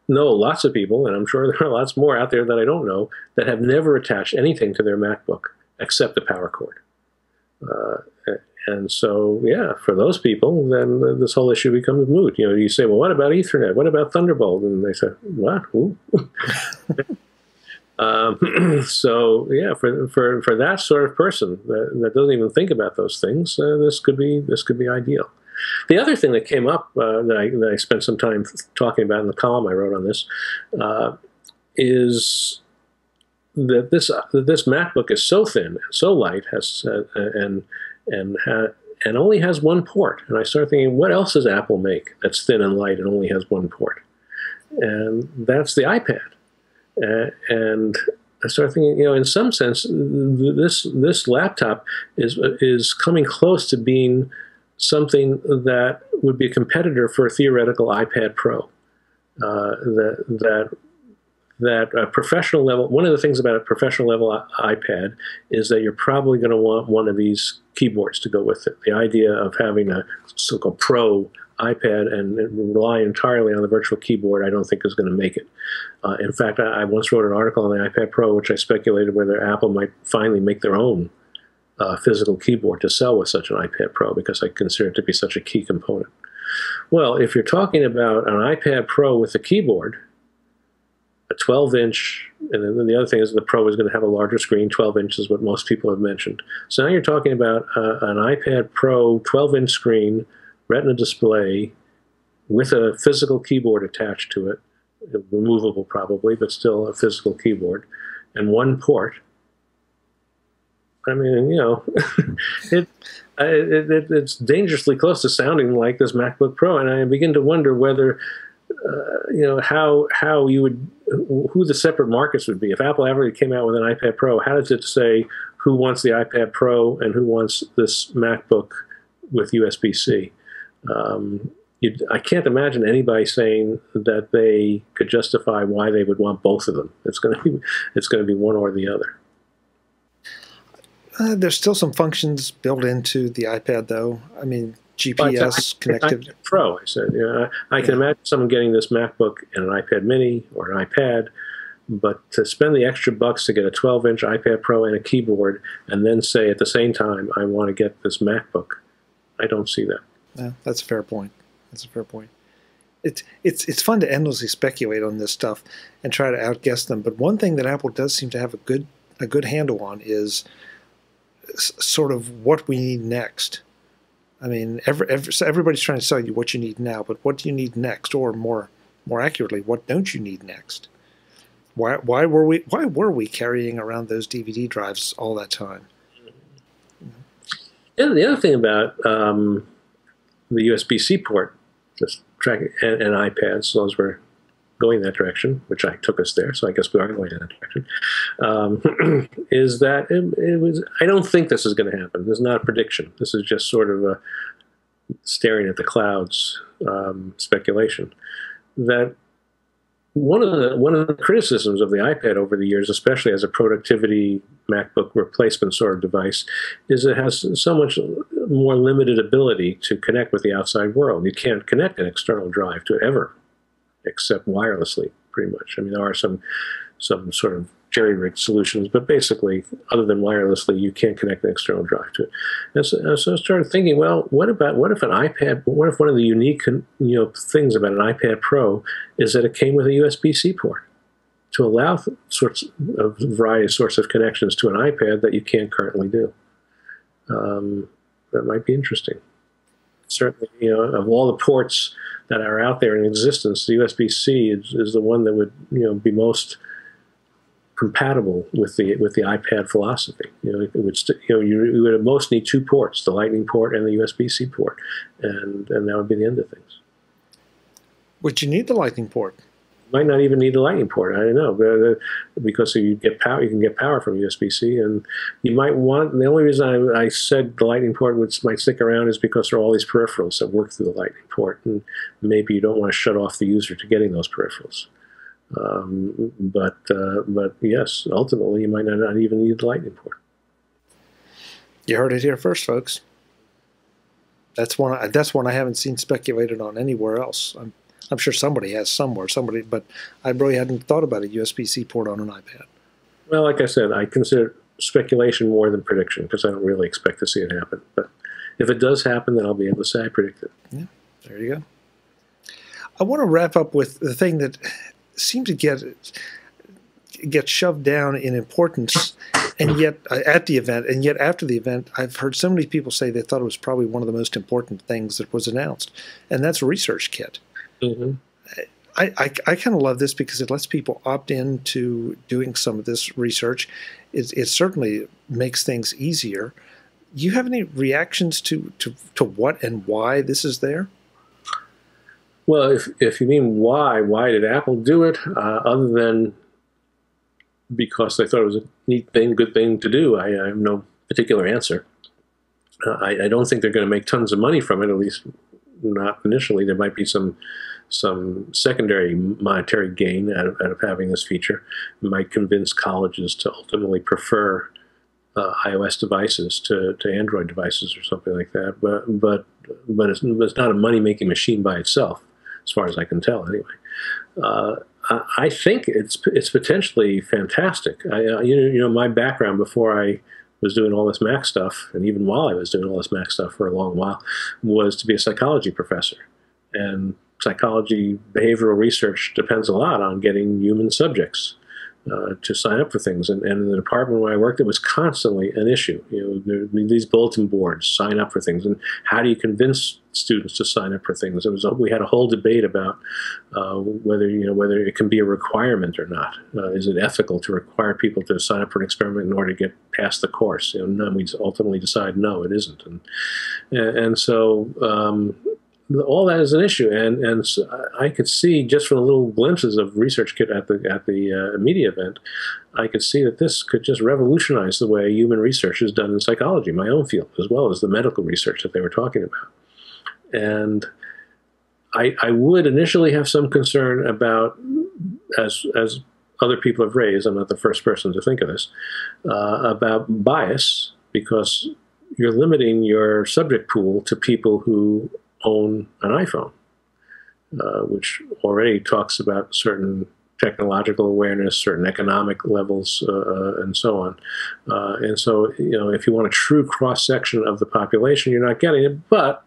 know lots of people, and I'm sure there are lots more out there that I don't know, that have never attached anything to their MacBook except the power cord. And so, yeah, for those people, then this whole issue becomes moot. You say, well, what about Ethernet? What about Thunderbolt? And they say, what? Who? So, yeah, for that sort of person that doesn't even think about those things, this could be ideal. The other thing that came up that I spent some time talking about in the column I wrote on this is that this MacBook is so thin and so light, and only has one port. And I started thinking, what else does Apple make that's thin and light and only has one port? And that's the iPad. And I started thinking, in some sense, this laptop is coming close to being something that would be a competitor for a theoretical iPad Pro. That a professional level, one of the things about a professional level iPad is that you're probably going to want one of these keyboards to go with it. The idea of having a so-called Pro iPad and rely entirely on the virtual keyboard, I don't think is going to make it. In fact, I once wrote an article on the iPad Pro, which I speculated whether Apple might finally make their own physical keyboard to sell with such an iPad Pro, because I consider it to be such a key component. Well, if you're talking about an iPad Pro with a keyboard, a 12-inch, and then the other thing is the Pro is going to have a larger screen. 12 inches is what most people have mentioned. So now you're talking about an iPad Pro 12-inch screen, Retina display, with a physical keyboard attached to it, removable probably, but still a physical keyboard, and one port. I mean, it's dangerously close to sounding like this MacBook Pro, and I begin to wonder whether, how you would, who the separate markets would be. If Apple ever came out with an iPad Pro, how does it say who wants the iPad Pro and who wants this MacBook with USB-C? I can't imagine anybody saying that they could justify why they would want both of them. It's going to be one or the other. There's still some functions built into the iPad, though. I mean, GPS connectivity. Pro, I said. I can imagine someone getting this MacBook and an iPad Mini or an iPad, but to spend the extra bucks to get a 12-inch iPad Pro and a keyboard, and then say at the same time, I want to get this MacBook, I don't see that. Yeah, that's a fair point. That's a fair point. It's fun to endlessly speculate on this stuff and try to outguess them. But one thing that Apple does seem to have a good handle on is sort of what we need next. I mean, everybody's trying to sell you what you need now, but what do you need next? Or more accurately, what don't you need next? Why were we carrying around those DVD drives all that time? Yeah, the other thing about the USB-C port, just tracking and iPads, those were going that direction, which I took us there, so I guess we are going in that direction, is that it was, I don't think this is going to happen. This is not a prediction. This is just sort of a staring at the clouds speculation. That one of the criticisms of the iPad over the years, especially as a productivity MacBook replacement sort of device, is it has so much more limited ability to connect with the outside world. You can't connect an external drive to it ever, except wirelessly, pretty much. I mean, there are some sort of jerry-rigged solutions, but basically, other than wirelessly, you can't connect an external drive to it. And so I started thinking, well, what if one of the unique things about an iPad Pro is that it came with a USB-C port to allow variety of sorts of connections to an iPad that you can't currently do. That might be interesting. Certainly, of all the ports that are out there in existence, the USB-C is the one that would be most compatible with the iPad philosophy. It would you would at most need two ports: the Lightning port and the USB-C port, and that would be the end of things. Would you need the Lightning port? Might not even need a lightning port. I don't know, because you get power. You can get power from USB-C, and you might want. And the only reason I said the lightning port might stick around is because there are all these peripherals that work through the lightning port, and maybe you don't want to shut off the user to getting those peripherals. But yes, ultimately you might not even need the lightning port. You heard it here first, folks. That's one I haven't seen speculated on anywhere else. I'm sure somebody has somewhere, but I really hadn't thought about a USB-C port on an iPad. Well, like I said, I consider speculation more than prediction because I don't really expect to see it happen. But if it does happen, then I'll be able to say I predicted it. Yeah, there you go. I want to wrap up with the thing that seemed to get shoved down in importance, and yet at the event, and yet after the event, I've heard so many people say they thought it was probably one of the most important things that was announced, and that's ResearchKit. Mm-hmm. I kind of love this because it lets people opt into doing some of this research. It certainly makes things easier. You have any reactions to what and why this is there? Well, if you mean why did Apple do it, other than because they thought it was a neat thing, good thing to do, I have no particular answer. I don't think they're going to make tons of money from it, at least not initially. There might be some secondary monetary gain out of having this feature. It might convince colleges to ultimately prefer iOS devices to Android devices or something like that. But it's not a money-making machine by itself, as far as I can tell, anyway. I think it's potentially fantastic. My background before I was doing all this Mac stuff, and even while I was doing all this Mac stuff for a long while, was to be a psychology professor. And psychology behavioral research depends a lot on getting human subjects to sign up for things. And in the department where I worked, it was constantly an issue. These bulletin boards, sign up for things, and how do you convince students to sign up for things? We had a whole debate about whether it can be a requirement or not. Is it ethical to require people to sign up for an experiment in order to get past the course? And we ultimately decide no, it isn't. And so all that is an issue, and so I could see just from the little glimpses of ResearchKit at the media event, I could see that this could just revolutionize the way human research is done in psychology, my own field, as well as the medical research that they were talking about. And I would initially have some concern about, as other people have raised, I'm not the first person to think of this, about bias, because you're limiting your subject pool to people who own an iPhone, which already talks about certain technological awareness, certain economic levels, and so on. And so, if you want a true cross-section of the population, you're not getting it. But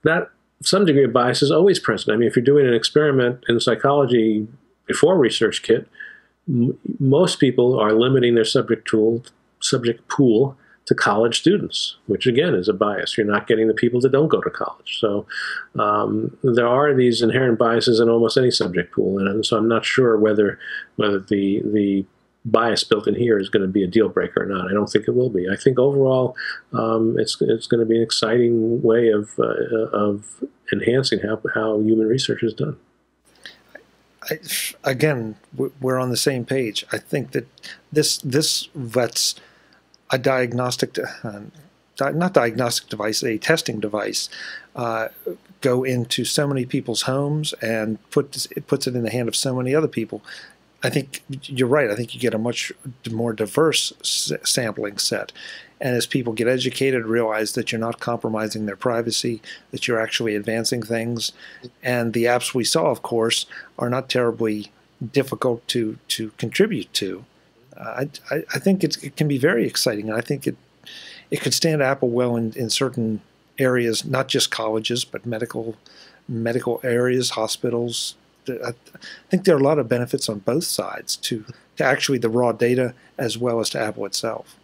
that some degree of bias is always present. I mean, if you're doing an experiment in psychology before ResearchKit, most people are limiting their subject pool to college students, which again is a bias. You're not getting the people that don't go to college. So there are these inherent biases in almost any subject pool, and so I'm not sure whether the bias built in here is going to be a deal breaker or not. I don't think it will be. I think overall it's going to be an exciting way of enhancing how human research is done. Again, we're on the same page. I think that this lets a a testing device, go into so many people's homes and puts it in the hand of so many other people. I think you're right. I think you get a much more diverse sampling set. And as people get educated, realize that you're not compromising their privacy, that you're actually advancing things. And the apps we saw, of course, are not terribly difficult to contribute to. I think it can be very exciting, and I think it could stand Apple well in certain areas, not just colleges, but medical areas, hospitals. I think there are a lot of benefits on both sides to actually the raw data as well as to Apple itself.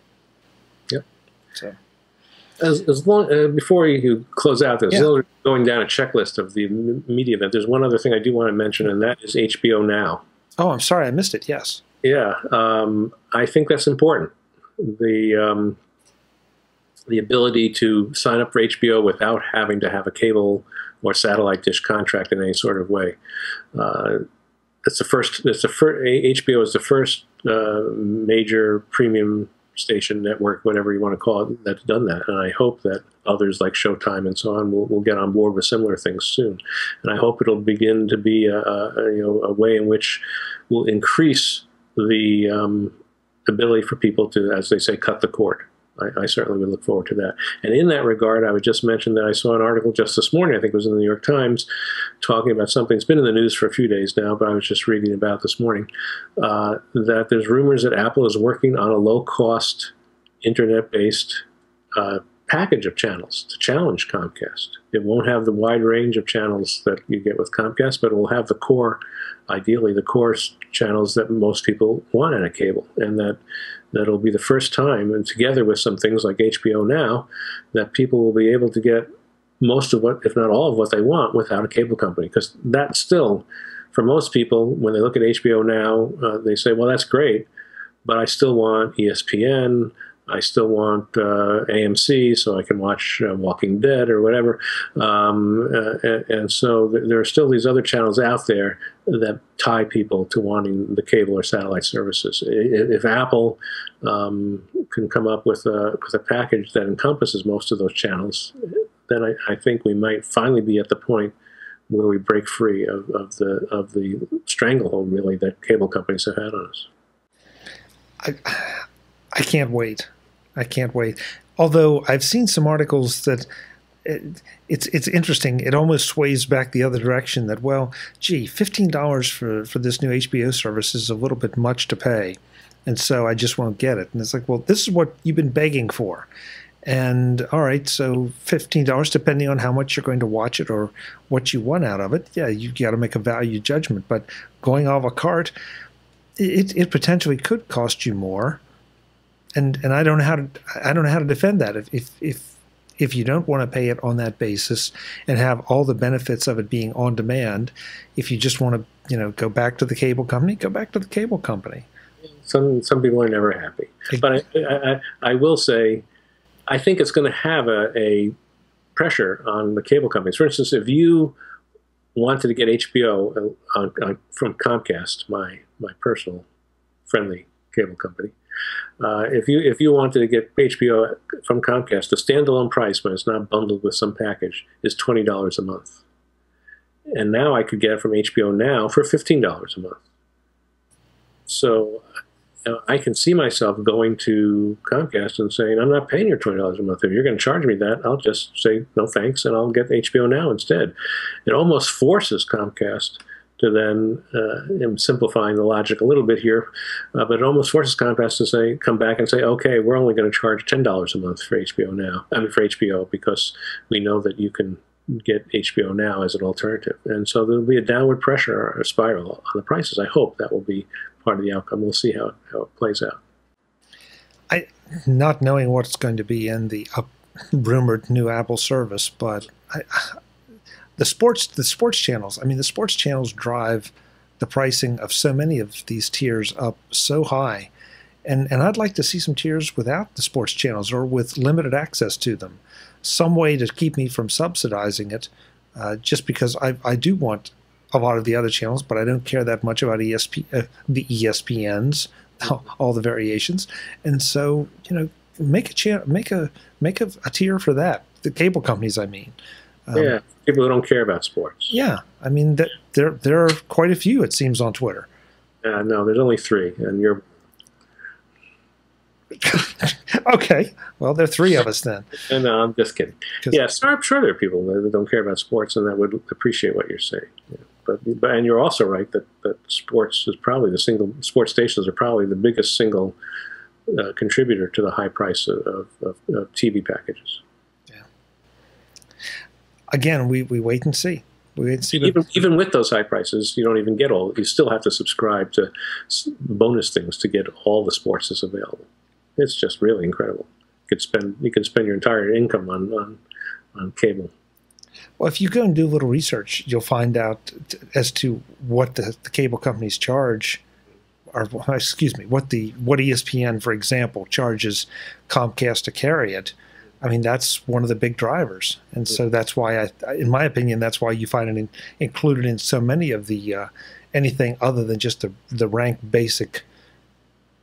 Yep. So, as long before you close out this, going down a checklist of the media event, there's one other thing I do want to mention, and that is HBO Now. Oh, I'm sorry, I missed it. Yes. Yeah, I think that's important. The ability to sign up for HBO without having to have a cable or satellite dish contract in any sort of way. it's the first. HBO is the first major premium station, network, whatever you want to call it, that's done that. And I hope that others like Showtime and so on will get on board with similar things soon. And I hope it'll begin to be a way in which will increase the ability for people to, as they say, cut the cord. I certainly would look forward to that. And in that regard, I would just mention that I saw an article just this morning, I think it was in the New York Times, talking about something that's been in the news for a few days now, but I was just reading about this morning, that there's rumors that Apple is working on a low-cost, internet-based package of channels to challenge Comcast. It won't have the wide range of channels that you get with Comcast, but it will have the core, ideally the core channels that most people want in a cable, and that'll be the first time, and together with some things like HBO Now, that people will be able to get most of what, if not all of what they want without a cable company. Because that still, for most people, when they look at HBO Now, they say, well, that's great, but I still want ESPN, I still want AMC so I can watch Walking Dead or whatever. And so there are still these other channels out there that tie people to wanting the cable or satellite services. If Apple can come up with a package that encompasses most of those channels, then I think we might finally be at the point where we break free of the stranglehold, really, that cable companies have had on us. I can't wait. I can't wait. Although I've seen some articles that it's interesting. It almost sways back the other direction that, well, gee, $15 for this new HBO service is a little bit much to pay, and so I just won't get it. And it's like, well, this is what you've been begging for. And all right, so $15, depending on how much you're going to watch it or what you want out of it, yeah, you got to make a value judgment. But going a la carte, it potentially could cost you more. And I don't know how to defend that. If you don't want to pay it on that basis and have all the benefits of it being on demand, if you just want to go back to the cable company, go back to the cable company. Some people are never happy, but I will say, I think it's going to have a pressure on the cable companies. For instance, if you wanted to get HBO from Comcast, my personal friendly cable company. If you wanted to get HBO from Comcast, the standalone price, when it's not bundled with some package, is $20 a month. And now I could get it from HBO Now for $15 a month. So I can see myself going to Comcast and saying, I'm not paying your $20 a month. If you're going to charge me that, I'll just say no thanks, and I'll get HBO Now instead. It almost forces Comcast to then, I'm simplifying the logic a little bit here, but it almost forces Comcast to come back and say, okay, we're only going to charge $10 a month for HBO Now, for HBO, because we know that you can get HBO Now as an alternative. And so there'll be a downward pressure or a spiral on the prices. I hope that will be part of the outcome. We'll see how it plays out. Not knowing what's going to be in the rumored new Apple service, but the sports channels. I mean, the sports channels drive the pricing of so many of these tiers up so high, and I'd like to see some tiers without the sports channels or with limited access to them, some way to keep me from subsidizing it, just because I do want a lot of the other channels, but I don't care that much about the ESPNs, all the variations, and so make a tier for that. The cable companies, I mean. Yeah, people who don't care about sports. Yeah, I mean, there are quite a few, it seems, on Twitter. No, there's only 3, and you're... Okay, well, there are 3 of us then. No, I'm just kidding. Yeah, so I'm sure there are people that don't care about sports and that would appreciate what you're saying. Yeah. But and you're also right that sports is probably sports stations are probably the biggest single contributor to the high price of TV packages. Again, we wait and see. We wait and see. Even with those high prices, you don't even get all. You still have to subscribe to bonus things to get all the sports that's available. It's just really incredible. You can spend your entire income on cable. Well, if you go and do a little research, you'll find out as to what the cable companies charge, or excuse me, what ESPN, for example, charges Comcast to carry it. I mean, that's one of the big drivers. And so that's why, in my opinion, that's why you find it included in so many of the anything other than just the rank basic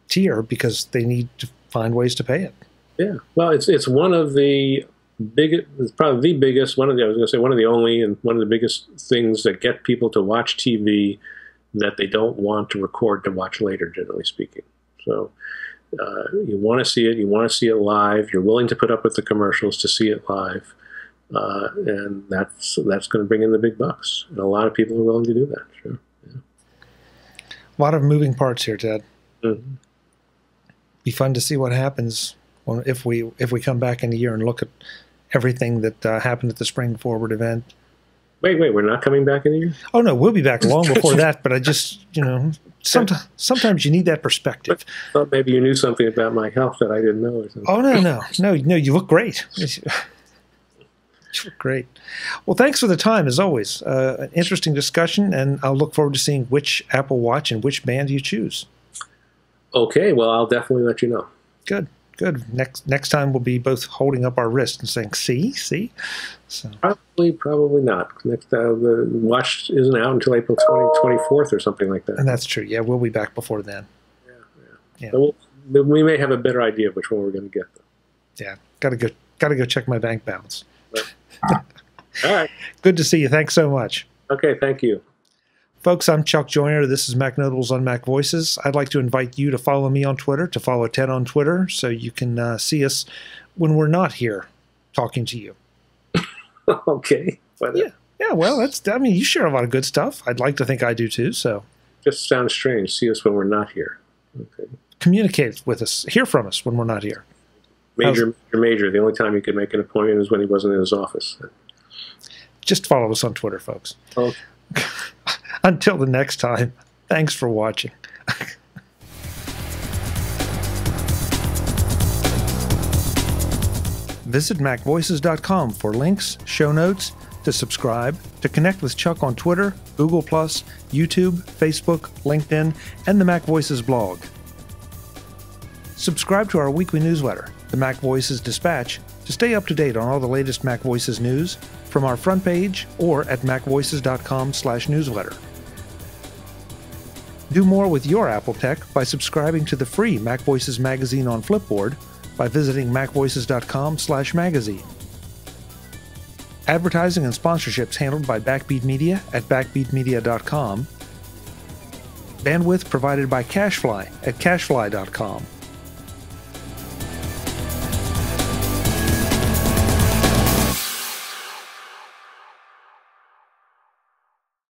tier because they need to find ways to pay it. Yeah, well, it's one of the biggest, it's probably the biggest, I was going to say one of the only, and one of the biggest things that get people to watch TV that they don't want to record to watch later, generally speaking. So you want to see it, you want to see it live, you're willing to put up with the commercials to see it live, and that's going to bring in the big bucks. And a lot of people are willing to do that, sure. Yeah. A lot of moving parts here, Ted. Mm-hmm. Be fun to see what happens if we come back in a year and look at everything that happened at the Spring Forward event. Wait, we're not coming back in a year? Oh, no, we'll be back long before that, but I just, sometimes you need that perspective. I thought maybe you knew something about my health that I didn't know or something. Oh, no, you look great. You look great. Well, thanks for the time, as always. An interesting discussion, and I'll look forward to seeing which Apple Watch and which band you choose. Okay, well, I'll definitely let you know. Good. Next time we'll be both holding up our wrist and saying, see? So. Probably not. The watch isn't out until April 24th or something like that. And that's true. Yeah, we'll be back before then. Yeah. So we may have a better idea of which one we're going to get, though. Yeah, gotta go check my bank balance. Right. All right. Good to see you. Thanks so much. Okay, thank you. Folks, I'm Chuck Joyner. This is Mac Notables on Mac Voices. I'd like to invite you to follow me on Twitter, to follow Ted on Twitter, so you can see us when we're not here talking to you. Okay. Yeah, well, you share a lot of good stuff. I'd like to think I do too, so. Just sounds strange. See us when we're not here. Okay. Communicate with us. Hear from us when we're not here. Major. The only time you could make an appointment is when he wasn't in his office. Just follow us on Twitter, folks. Okay. Until the next time, thanks for watching. Visit MacVoices.com for links, show notes, to subscribe, to connect with Chuck on Twitter, Google+, YouTube, Facebook, LinkedIn, and the Mac Voices blog. Subscribe to our weekly newsletter, the Mac Voices Dispatch, to stay up to date on all the latest Mac Voices news from our front page or at MacVoices.com/newsletter. Do more with your Apple tech by subscribing to the free Mac Voices magazine on Flipboard by visiting MacVoices.com/magazine. Advertising and sponsorships handled by Backbeat Media at BackbeatMedia.com. Bandwidth provided by CacheFly at CacheFly.com.